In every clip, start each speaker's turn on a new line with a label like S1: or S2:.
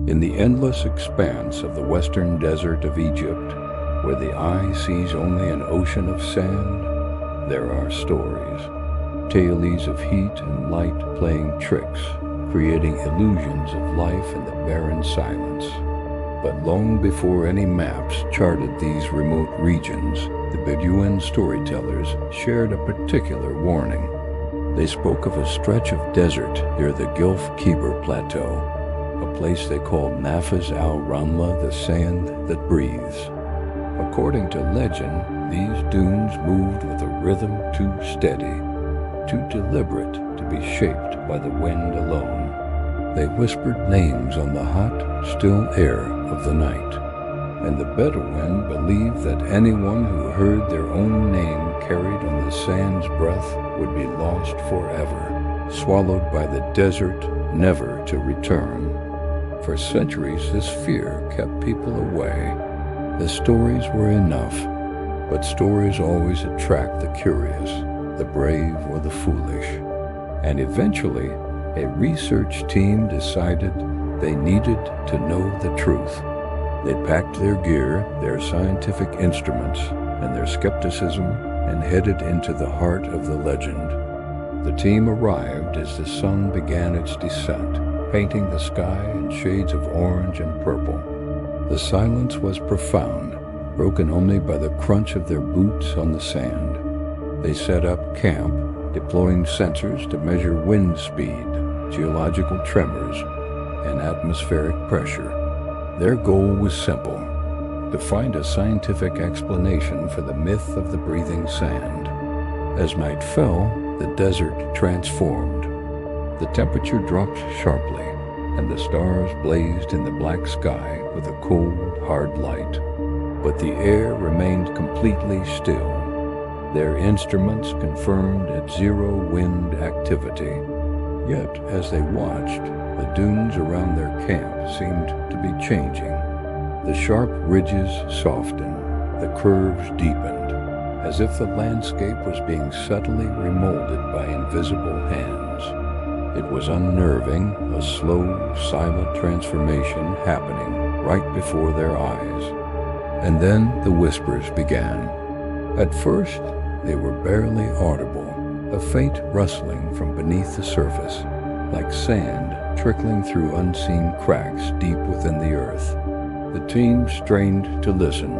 S1: In the endless expanse of the western desert of Egypt, where the eye sees only an ocean of sand, there are stories, tales of heat and light playing tricks, creating illusions of life in the barren silence. But long before any maps charted these remote regions, the Bedouin storytellers shared a particular warning. They spoke of a stretch of desert near the Gulf Kiber Plateau, a place they called Nafas al-Ramla, the sand that breathes. According to legend, these dunes moved with a rhythm too steady, too deliberate to be shaped by the wind alone. They whispered names on the hot, still air of the night, and the Bedouin believed that anyone who heard their own name carried on the sand's breath would be lost forever, swallowed by the desert, never to return. For centuries, this fear kept people away. The stories were enough, but stories always attract the curious, the brave or the foolish. And eventually, a research team decided they needed to know the truth. They packed their gear, their scientific instruments, and their skepticism, and headed into the heart of the legend. The team arrived as the sun began its descent, painting the sky in shades of orange and purple. The silence was profound, broken only by the crunch of their boots on the sand. They set up camp, deploying sensors to measure wind speed, geological tremors, and atmospheric pressure. Their goal was simple: to find a scientific explanation for the myth of the breathing sand. As night fell, the desert transformed. The temperature dropped sharply, and the stars blazed in the black sky with a cold, hard light. But the air remained completely still. Their instruments confirmed its zero wind activity. Yet, as they watched, the dunes around their camp seemed to be changing. The sharp ridges softened, the curves deepened, as if the landscape was being subtly remolded by invisible hands. It was unnerving, a slow, silent transformation happening right before their eyes. And then the whispers began. At first, they were barely audible, a faint rustling from beneath the surface, like sand trickling through unseen cracks deep within the earth. The team strained to listen,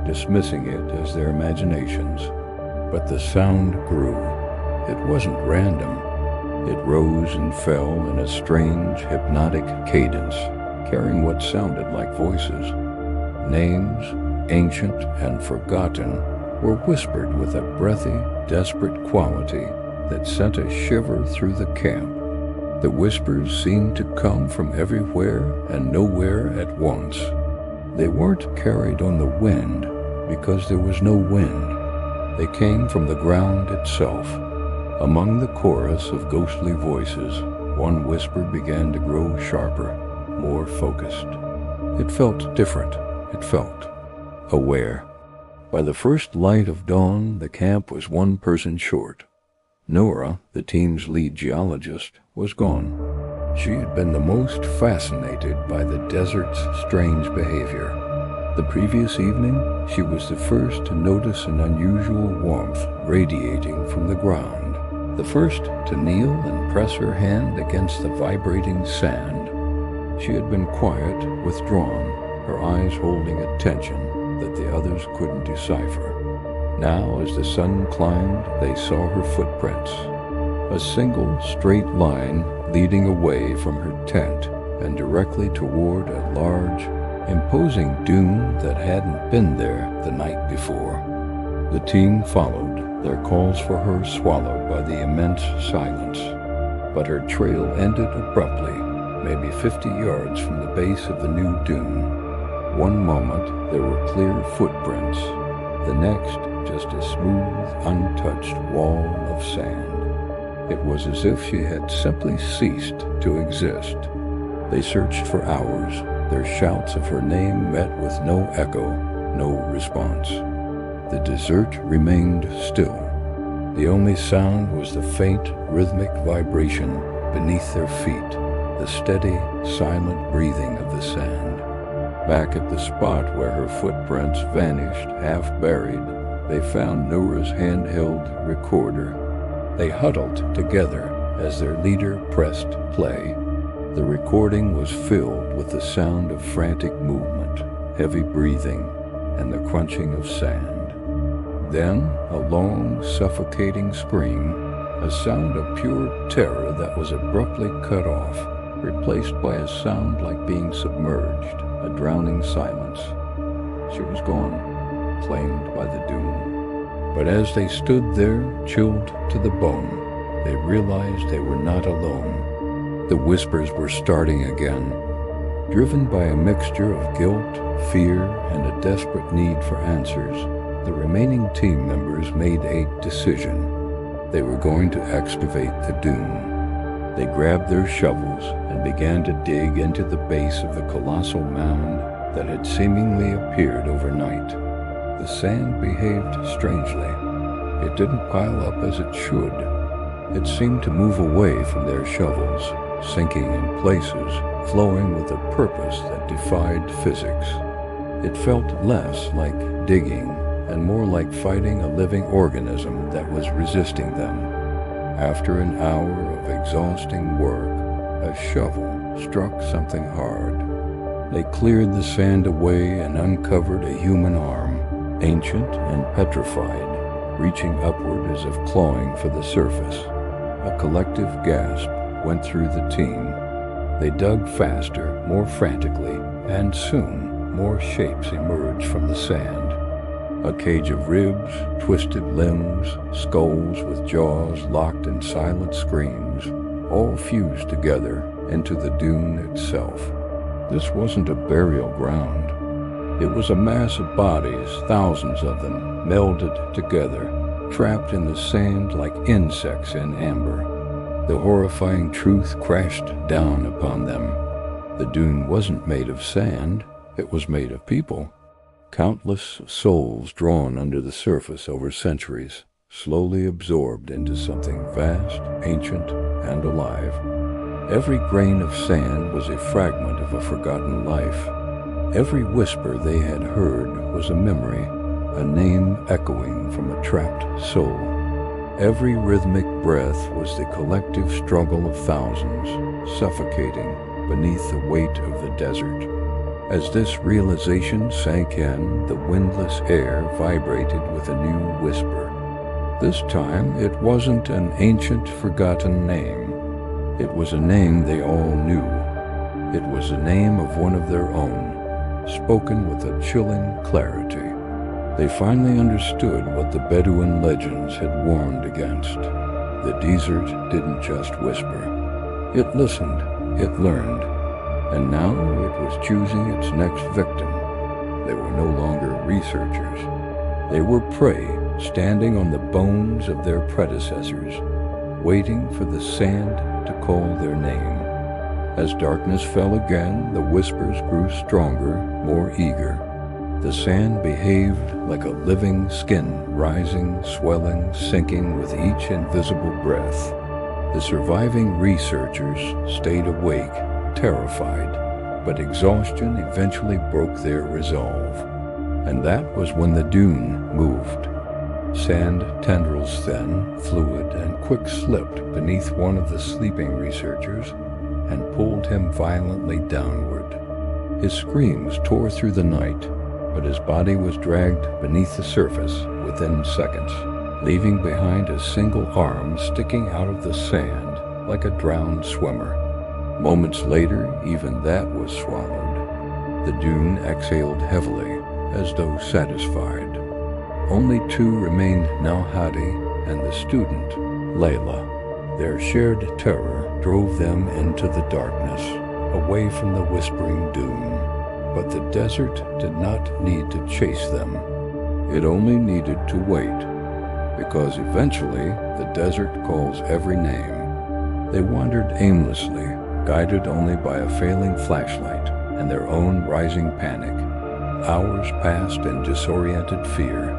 S1: dismissing it as their imaginations. But the sound grew. It wasn't random. It rose and fell in a strange, hypnotic cadence, carrying what sounded like voices. Names, ancient and forgotten, were whispered with a breathy, desperate quality that sent a shiver through the camp. The whispers seemed to come from everywhere and nowhere at once. They weren't carried on the wind because there was no wind. They came from the ground itself. Among the chorus of ghostly voices, one whisper began to grow sharper, more focused. It felt different. It felt aware. By the first light of dawn, the camp was one person short. Nora, the team's lead geologist, was gone. She had been the most fascinated by the desert's strange behavior. The previous evening, she was the first to notice an unusual warmth radiating from the ground, the first to kneel and press her hand against the vibrating sand. She had been quiet, withdrawn, her eyes holding a tension that the others couldn't decipher. Now, as the sun climbed, they saw her footprints, a single straight line leading away from her tent and directly toward a large, imposing dune that hadn't been there the night before. The team followed, their calls for her swallowed by the immense silence. But her trail ended abruptly, maybe 50 yards from the base of the new dune. One moment, there were clear footprints. The next, just a smooth, untouched wall of sand. It was as if she had simply ceased to exist. They searched for hours. Their shouts of her name met with no echo, no response. The desert remained still. The only sound was the faint, rhythmic vibration beneath their feet, the steady, silent breathing of the sand. Back at the spot where her footprints vanished, half buried, they found Noura's handheld recorder. They huddled together as their leader pressed play. The recording was filled with the sound of frantic movement, heavy breathing, and the crunching of sand. Then a long, suffocating scream, a sound of pure terror that was abruptly cut off, replaced by a sound like being submerged, a drowning silence. She was gone, claimed by the dune. But as they stood there, chilled to the bone, they realized they were not alone. The whispers were starting again. Driven by a mixture of guilt, fear, and a desperate need for answers, the remaining team members made a decision. They were going to excavate the dune. They grabbed their shovels and began to dig into the base of the colossal mound that had seemingly appeared overnight. The sand behaved strangely. It didn't pile up as it should. It seemed to move away from their shovels, sinking in places, flowing with a purpose that defied physics. It felt less like digging and more like fighting a living organism that was resisting them. After an hour of exhausting work, a shovel struck something hard. They cleared the sand away and uncovered a human arm, ancient and petrified, reaching upward as if clawing for the surface. A collective gasp went through the team. They dug faster, more frantically, and soon more shapes emerged from the sand. A cage of ribs, twisted limbs, skulls with jaws locked in silent screams, all fused together into the dune itself. This wasn't a burial ground. It was a mass of bodies, thousands of them, melded together, trapped in the sand like insects in amber. The horrifying truth crashed down upon them. The dune wasn't made of sand, it was made of people. Countless souls drawn under the surface over centuries, slowly absorbed into something vast, ancient, and alive. Every grain of sand was a fragment of a forgotten life. Every whisper they had heard was a memory, a name echoing from a trapped soul. Every rhythmic breath was the collective struggle of thousands, suffocating beneath the weight of the desert. As this realization sank in, the windless air vibrated with a new whisper. This time, it wasn't an ancient, forgotten name. It was a name they all knew. It was the name of one of their own, spoken with a chilling clarity. They finally understood what the Bedouin legends had warned against. The desert didn't just whisper. It listened, it learned, and now it was choosing its next victim. They were no longer researchers. They were prey, standing on the bones of their predecessors, waiting for the sand to call their name. As darkness fell again, the whispers grew stronger, more eager. The sand behaved like a living skin, rising, swelling, sinking with each invisible breath. The surviving researchers stayed awake, terrified, but exhaustion eventually broke their resolve. And that was when the dune moved. Sand tendrils thin, fluid, and quick slipped beneath one of the sleeping researchers and pulled him violently downward. His screams tore through the night, but his body was dragged beneath the surface within seconds, leaving behind a single arm sticking out of the sand like a drowned swimmer. Moments later, even that was swallowed. The dune exhaled heavily, as though satisfied. Only two remained now, Hadi and the student, Layla. Their shared terror drove them into the darkness, away from the whispering dune. But the desert did not need to chase them. It only needed to wait, because eventually the desert calls every name. They wandered aimlessly, guided only by a failing flashlight and their own rising panic. Hours passed in disoriented fear.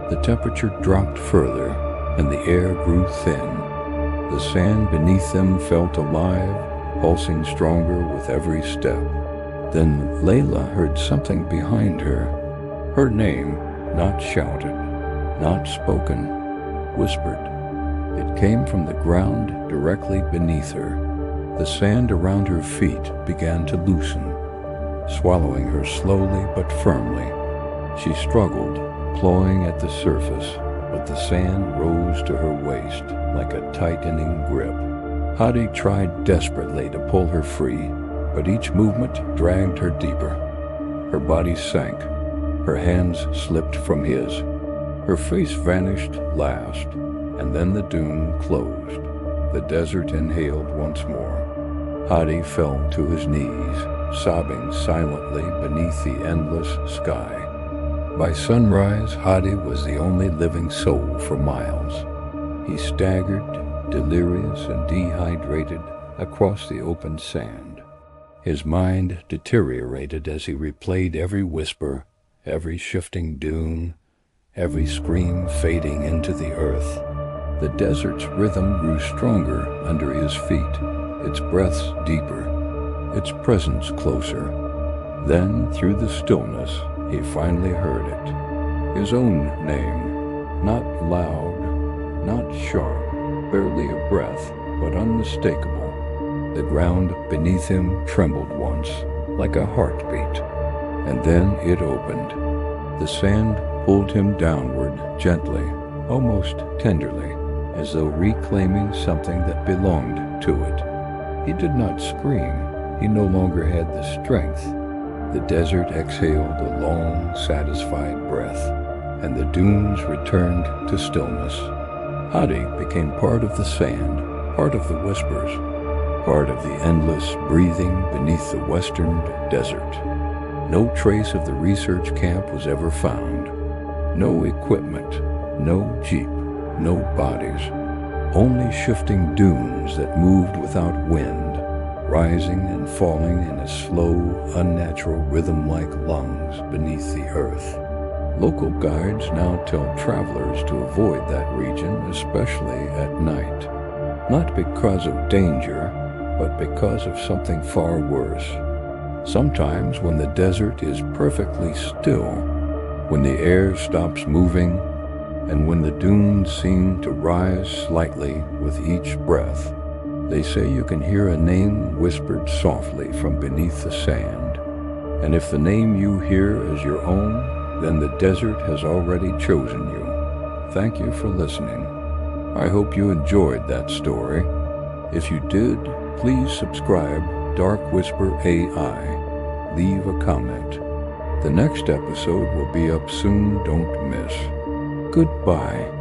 S1: The temperature dropped further, and the air grew thin. The sand beneath them felt alive, pulsing stronger with every step. Then Layla heard something behind her. Her name, not shouted, not spoken, whispered. It came from the ground directly beneath her. The sand around her feet began to loosen, swallowing her slowly but firmly. She struggled, clawing at the surface, but the sand rose to her waist like a tightening grip. Hadi tried desperately to pull her free, but each movement dragged her deeper. Her body sank. Her hands slipped from his. Her face vanished last, and then the dune closed. The desert inhaled once more. Hadi fell to his knees, sobbing silently beneath the endless sky. By sunrise, Hadi was the only living soul for miles. He staggered, delirious and dehydrated, across the open sand. His mind deteriorated as he replayed every whisper, every shifting dune, every scream fading into the earth. The desert's rhythm grew stronger under his feet, its breaths deeper, its presence closer. Then, through the stillness, he finally heard it. His own name, not loud, not sharp, barely a breath, but unmistakable. The ground beneath him trembled once, like a heartbeat, and then it opened. The sand pulled him downward gently, almost tenderly, as though reclaiming something that belonged to it. He did not scream. He no longer had the strength. The desert exhaled a long, satisfied breath, and the dunes returned to stillness. Hadi became part of the sand, part of the whispers, part of the endless breathing beneath the western desert. No trace of the research camp was ever found. No equipment, no jeep, no bodies. Only shifting dunes that moved without wind, rising and falling in a slow, unnatural rhythm like lungs beneath the earth. Local guides now tell travelers to avoid that region, especially at night. Not because of danger, but because of something far worse. Sometimes when the desert is perfectly still, when the air stops moving, and when the dunes seem to rise slightly with each breath, they say you can hear a name whispered softly from beneath the sand. And if the name you hear is your own, then the desert has already chosen you. Thank you for listening. I hope you enjoyed that story. If you did, please subscribe DarkWhisper AI. Leave a comment. The next episode will be up soon, don't miss. Goodbye.